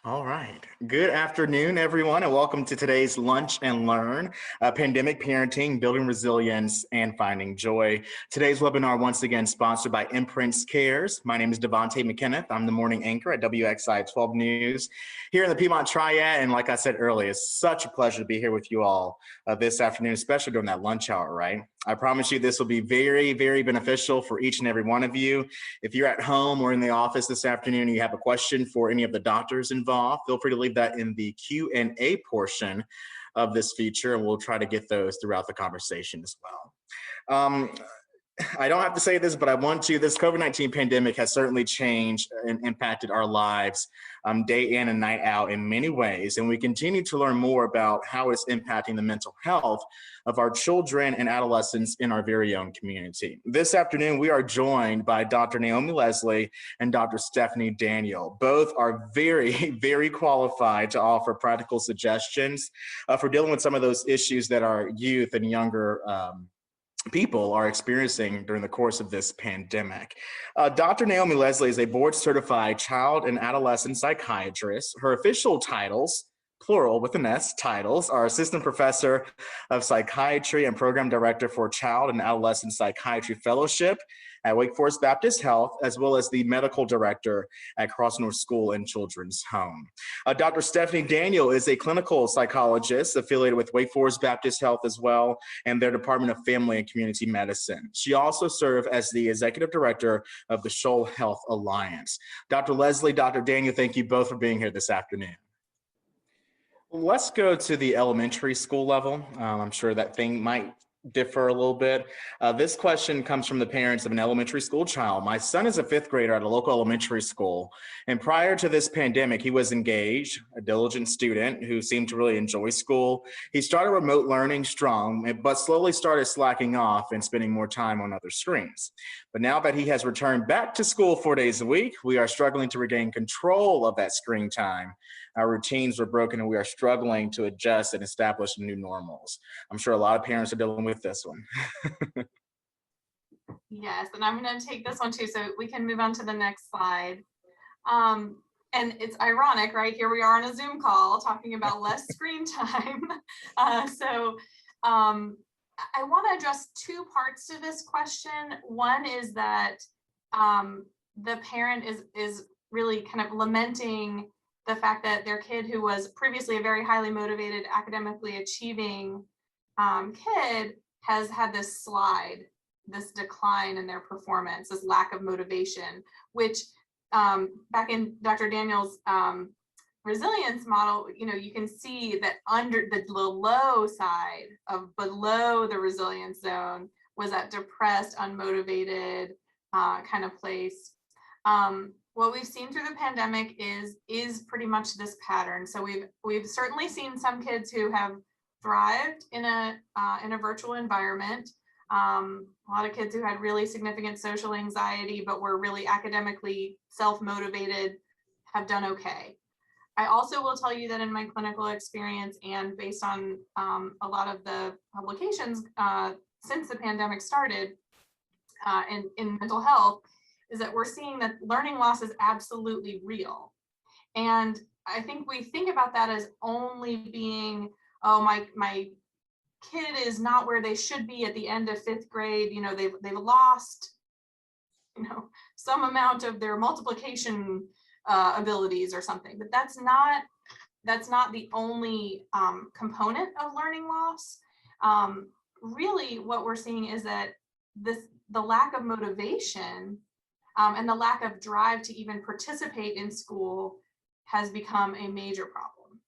All right. Good afternoon, everyone, and welcome to today's Lunch and Learn, Pandemic Parenting, Building Resilience, and Finding Joy. Today's webinar, once again, sponsored by Imprints Cares. My name is DaVonte McKenith. I'm the morning anchor at WXII 12 News here in the Piedmont Triad. And like I said earlier, it's such a pleasure to be here with you all this afternoon, especially during that lunch hour, right? I promise you this will be very, very beneficial for each and every one of you. If you're at home or in the office this afternoon and you have a question for any of the doctors involved, feel free to leave that in the Q&A portion of this feature, and we'll try to get those throughout the conversation as well. I don't have to say this, but I want to. This COVID-19 pandemic has certainly changed and impacted our lives day in and night out in many ways. And we continue to learn more about how it's impacting the mental health of our children and adolescents in our very own community. This afternoon, we are joined by Dr. Naomi Leslie and Dr. Stephanie Daniel. Both are very, very qualified to offer practical suggestions for dealing with some of those issues that our youth and younger people are experiencing during the course of this pandemic. Dr. Naomi Leslie is a board-certified child and adolescent psychiatrist. Her official titles, plural with an S, titles are Assistant Professor of Psychiatry and Program Director for Child and Adolescent Psychiatry Fellowship at Wake Forest Baptist Health, as well as the Medical Director at Cross North School and Children's Home. Dr. Stephanie Daniel is a clinical psychologist affiliated with Wake Forest Baptist Health as well, and their Department of Family and Community Medicine. She also served as the Executive Director of the Shoal Health Alliance. Dr. Leslie, Dr. Daniel, thank you both for being here this afternoon. Let's go to the elementary school level. I'm sure that thing might differ a little bit. This question comes from the parents of an elementary school child. My son is a fifth grader at a local elementary school, and prior to this pandemic, he was engaged, a diligent student who seemed to really enjoy school. He started remote learning strong, but slowly started slacking off and spending more time on other screens. But now that he has returned back to school 4 days a week, we are struggling to regain control of that screen time. Our routines were broken and we are struggling to adjust and establish new normals. I'm sure a lot of parents are dealing with this one. Yes, and I'm going to take this one too, so we can move on to the next slide. And it's ironic, right? Here we are on a Zoom call talking about less screen time. I want to address two parts to this question. One is that the parent is really kind of lamenting the fact that their kid, who was previously a very highly motivated, academically achieving kid, has had this slide, this decline in their performance, this lack of motivation, which back in Dr. Daniel's resilience model, you can see that under the low side of below the resilience zone was that depressed, unmotivated kind of place. What we've seen through the pandemic is pretty much this pattern. So we've certainly seen some kids who have thrived in a virtual environment. A lot of kids who had really significant social anxiety but were really academically self-motivated have done okay. I also will tell you that in my clinical experience and based on a lot of the publications since the pandemic started in mental health, is that we're seeing that learning loss is absolutely real. And I think we think about that as only being, oh, my kid is not where they should be at the end of fifth grade. They've lost, some amount of their multiplication abilities or something. But that's not the only component of learning loss. Really, what we're seeing is that the lack of motivation and the lack of drive to even participate in school has become a major problem.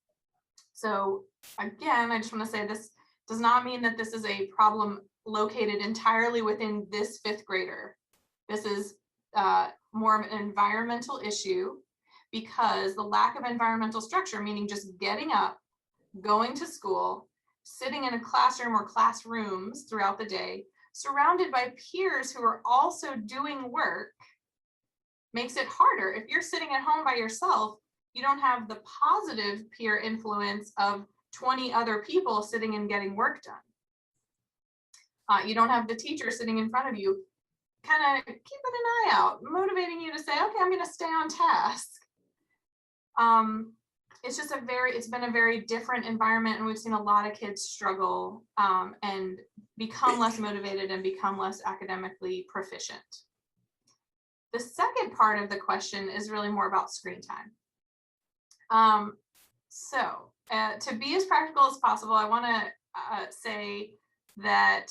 So again, I just want to say this does not mean that this is a problem located entirely within this fifth grader. This is more of an environmental issue because the lack of environmental structure, meaning just getting up, going to school, sitting in a classroom or classrooms throughout the day, surrounded by peers who are also doing work, makes it harder. If you're sitting at home by yourself, you don't have the positive peer influence of 20 other people sitting and getting work done. You don't have the teacher sitting in front of you, kind of keeping an eye out, motivating you to say, okay, I'm going to stay on task. it's just it's been a very different environment, and we've seen a lot of kids struggle and become less motivated and become less academically proficient. The second part of the question is really more about screen time. To be as practical as possible, I want to say that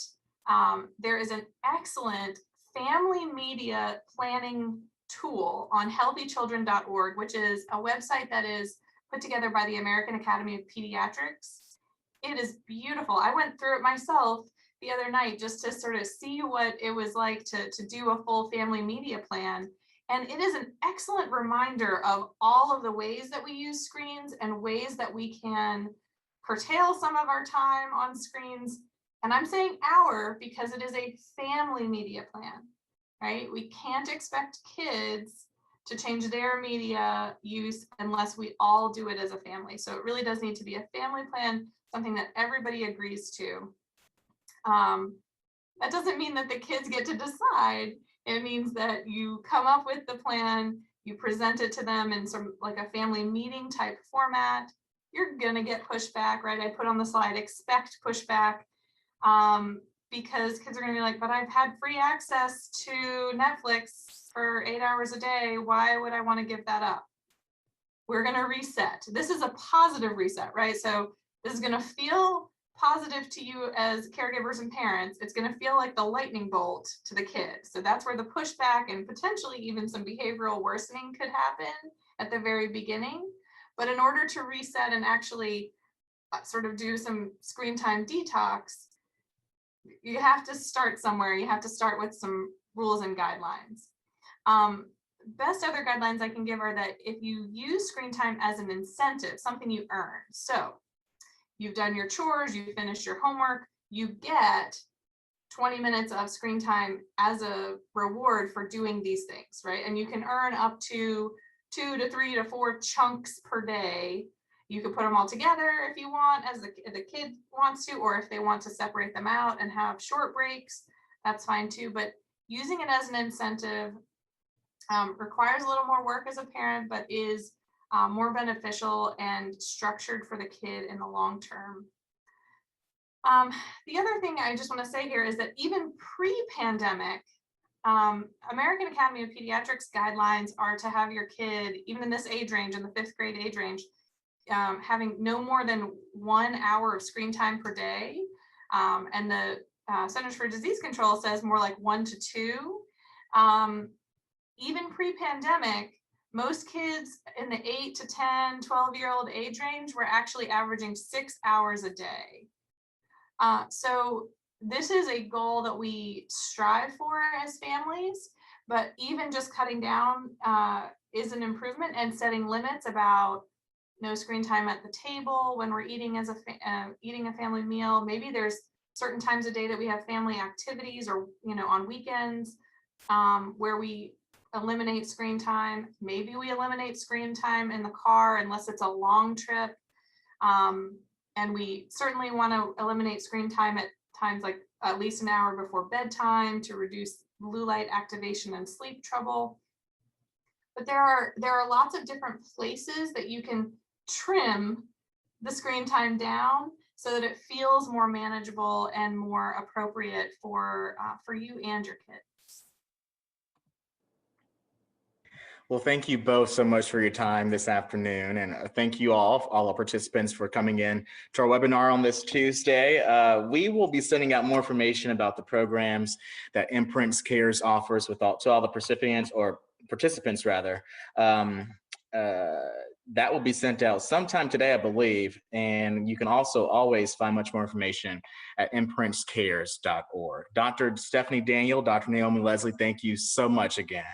there is an excellent family media planning tool on healthychildren.org, which is a website that is put together by the American Academy of Pediatrics. It is beautiful. I went through it myself the other night just to sort of see what it was like to do a full family media plan. And it is an excellent reminder of all of the ways that we use screens and ways that we can curtail some of our time on screens. And I'm saying our because it is a family media plan, right? We can't expect kids to change their media use unless we all do it as a family. So it really does need to be a family plan, something that everybody agrees to. That doesn't mean that the kids get to decide. It means that you come up with the plan, you present it to them in some like a family meeting type format. You're gonna get pushback, right? I put on the slide, expect pushback, because kids are gonna be like, but I've had free access to Netflix for 8 hours a day. Why would I want to give that up? We're going to reset. This is a positive reset, right? So this is going to feel positive to you as caregivers and parents. It's going to feel like the lightning bolt to the kids. So that's where the pushback and potentially even some behavioral worsening could happen at the very beginning. But in order to reset and actually sort of do some screen time detox, you have to start somewhere. You have to start with some rules and guidelines. Best other guidelines I can give are that if you use screen time as an incentive, something you earn. So you've done your chores, you finished your homework, you get 20 minutes of screen time as a reward for doing these things, right? And you can earn up to 2 to 3 to 4 chunks per day. You can put them all together if you want, as the kid wants to, or if they want to separate them out and have short breaks, that's fine too. But using it as an incentive requires a little more work as a parent, but is more beneficial and structured for the kid in the long term. The other thing I just want to say here is that even pre-pandemic, American Academy of Pediatrics guidelines are to have your kid, even in this age range, in the 5th grade age range, having no more than 1 hour of screen time per day. And the Centers for Disease Control says more like 1 to 2. Even pre-pandemic, most kids in the 8 to 10, 12-year-old age range were actually averaging 6 hours a day. So this is a goal that we strive for as families, but even just cutting down is an improvement, and setting limits about no screen time at the table when we're eating as eating a family meal. Maybe there's certain times of day that we have family activities, or on weekends where we eliminate screen time. Maybe we eliminate screen time in the car unless it's a long trip. And we certainly want to eliminate screen time at times like at least an hour before bedtime to reduce blue light activation and sleep trouble. But there are lots of different places that you can trim the screen time down so that it feels more manageable and more appropriate for you and your kids. Well, thank you both so much for your time this afternoon. And thank you all our participants, for coming in to our webinar on this Tuesday. We will be sending out more information about the programs that Imprints Cares offers to all the participants rather. That will be sent out sometime today, I believe. And you can also always find much more information at imprintscares.org. Dr. Stephanie Daniel, Dr. Naomi Leslie, thank you so much again.